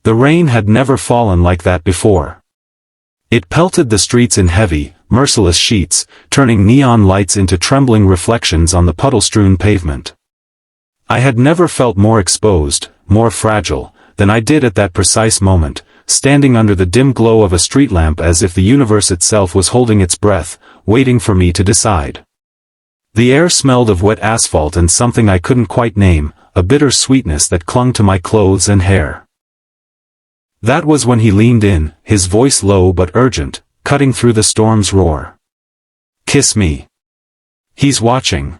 The rain had never fallen like that before. It pelted the streets in heavy, merciless sheets, turning neon lights into trembling reflections on the puddle-strewn pavement. I had never felt more exposed, more fragile, than I did at that precise moment, standing under the dim glow of a street lamp as if the universe itself was holding its breath, waiting for me to decide. The air smelled of wet asphalt and something I couldn't quite name, a bitter sweetness that clung to my clothes and hair. That was when he leaned in, his voice low but urgent, cutting through the storm's roar. "Kiss me. He's watching."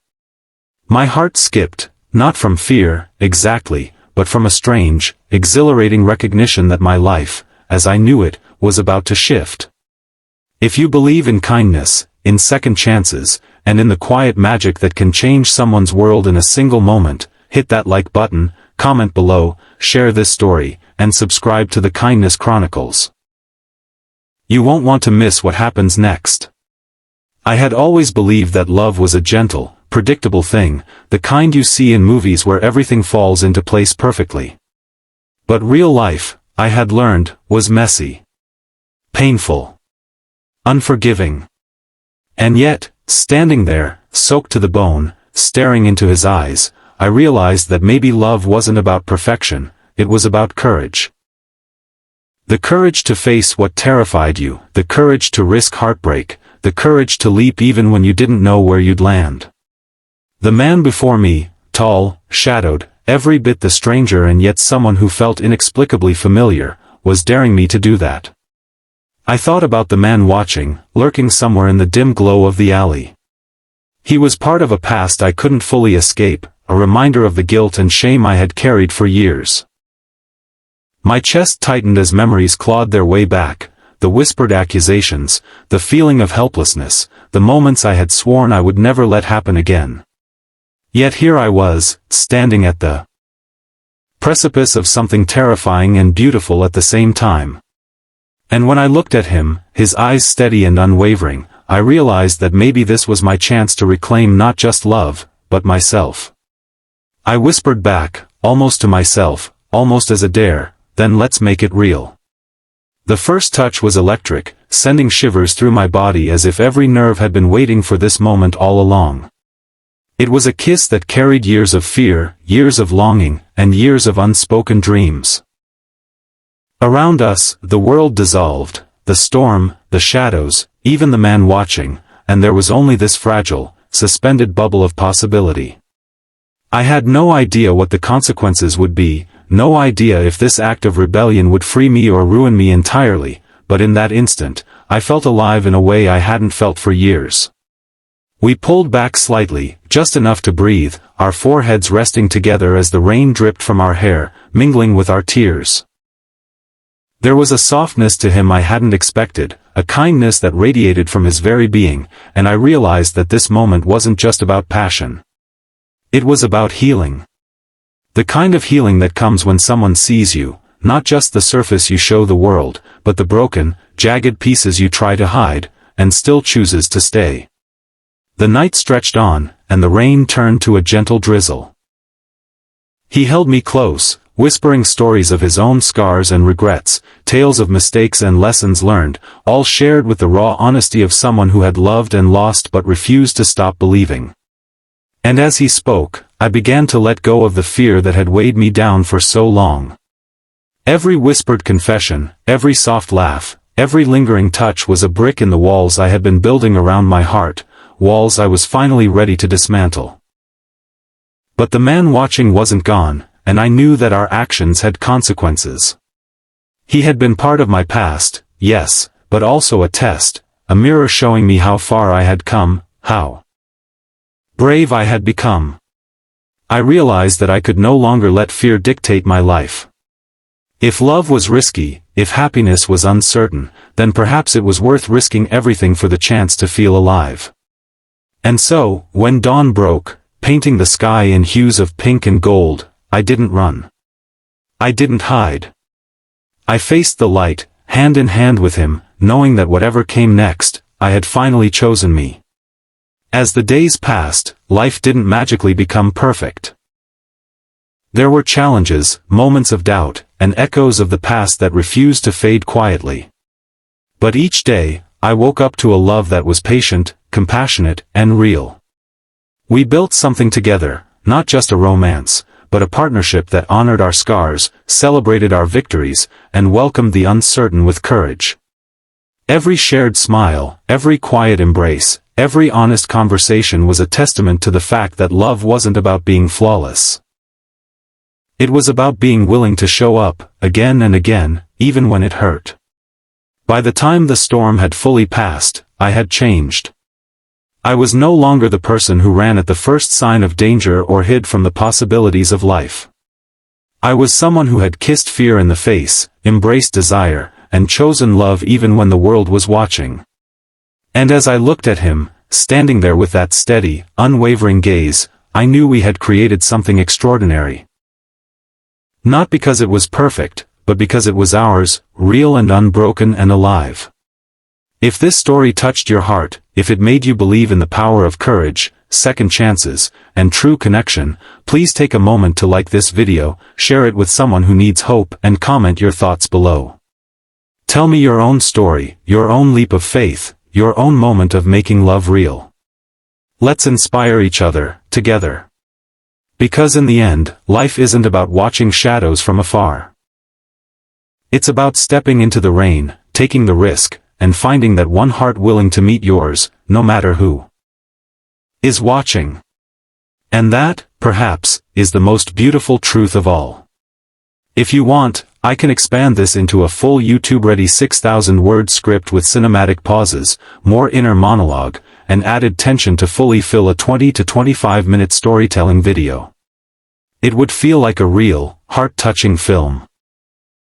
My heart skipped, not from fear, exactly, but from a strange, exhilarating recognition that my life, as I knew it, was about to shift. If you believe in kindness, in second chances, and in the quiet magic that can change someone's world in a single moment, hit that like button, comment below, share this story, and subscribe to the Kindness Chronicles. You won't want to miss what happens next. I had always believed that love was a gentle, predictable thing, the kind you see in movies where everything falls into place perfectly. But real life, I had learned, was messy, painful, unforgiving. And yet, standing there, soaked to the bone, staring into his eyes, I realized that maybe love wasn't about perfection, it was about courage. The courage to face what terrified you, the courage to risk heartbreak, the courage to leap even when you didn't know where you'd land. The man before me, tall, shadowed, every bit the stranger and yet someone who felt inexplicably familiar, was daring me to do that. I thought about the man watching, lurking somewhere in the dim glow of the alley. He was part of a past I couldn't fully escape, a reminder of the guilt and shame I had carried for years. My chest tightened as memories clawed their way back, the whispered accusations, the feeling of helplessness, the moments I had sworn I would never let happen again. Yet here I was, standing at the precipice of something terrifying and beautiful at the same time. And when I looked at him, his eyes steady and unwavering, I realized that maybe this was my chance to reclaim not just love, but myself. I whispered back, almost to myself, almost as a dare, "Then let's make it real." The first touch was electric, sending shivers through my body as if every nerve had been waiting for this moment all along. It was a kiss that carried years of fear, years of longing, and years of unspoken dreams. Around us, the world dissolved, the storm, the shadows, even the man watching, and there was only this fragile, suspended bubble of possibility. I had no idea what the consequences would be, no idea if this act of rebellion would free me or ruin me entirely, but in that instant, I felt alive in a way I hadn't felt for years. We pulled back slightly, just enough to breathe, our foreheads resting together as the rain dripped from our hair, mingling with our tears. There was a softness to him I hadn't expected, a kindness that radiated from his very being, and I realized that this moment wasn't just about passion. It was about healing. The kind of healing that comes when someone sees you, not just the surface you show the world, but the broken, jagged pieces you try to hide, and still chooses to stay. The night stretched on, and the rain turned to a gentle drizzle. He held me close, whispering stories of his own scars and regrets, tales of mistakes and lessons learned, all shared with the raw honesty of someone who had loved and lost but refused to stop believing. And as he spoke, I began to let go of the fear that had weighed me down for so long. Every whispered confession, every soft laugh, every lingering touch was a brick in the walls I had been building around my heart, walls I was finally ready to dismantle. But the man watching wasn't gone, and I knew that our actions had consequences. He had been part of my past, yes, but also a test, a mirror showing me how far I had come, how brave I had become. I realized that I could no longer let fear dictate my life. If love was risky, if happiness was uncertain, then perhaps it was worth risking everything for the chance to feel alive. And so, when dawn broke, painting the sky in hues of pink and gold, I didn't run. I didn't hide. I faced the light, hand in hand with him, knowing that whatever came next, I had finally chosen me. As the days passed, life didn't magically become perfect. There were challenges, moments of doubt, and echoes of the past that refused to fade quietly. But each day, I woke up to a love that was patient, compassionate, and real. We built something together, not just a romance, but a partnership that honored our scars, celebrated our victories, and welcomed the uncertain with courage. Every shared smile, every quiet embrace, every honest conversation was a testament to the fact that love wasn't about being flawless. It was about being willing to show up, again and again, even when it hurt. By the time the storm had fully passed, I had changed. I was no longer the person who ran at the first sign of danger or hid from the possibilities of life. I was someone who had kissed fear in the face, embraced desire, and chosen love even when the world was watching. And as I looked at him, standing there with that steady, unwavering gaze, I knew we had created something extraordinary. Not because it was perfect, but because it was ours, real and unbroken and alive. If this story touched your heart, if it made you believe in the power of courage, second chances, and true connection, please take a moment to like this video, share it with someone who needs hope, and comment your thoughts below. Tell me your own story, your own leap of faith, your own moment of making love real. Let's inspire each other, together. Because in the end, life isn't about watching shadows from afar. It's about stepping into the rain, taking the risk, and finding that one heart willing to meet yours, no matter who is watching. And that, perhaps, is the most beautiful truth of all. If you want, I can expand this into a full YouTube-ready 6,000-word script with cinematic pauses, more inner monologue, and added tension to fully fill a 20 to 25-minute storytelling video. It would feel like a real, heart-touching film.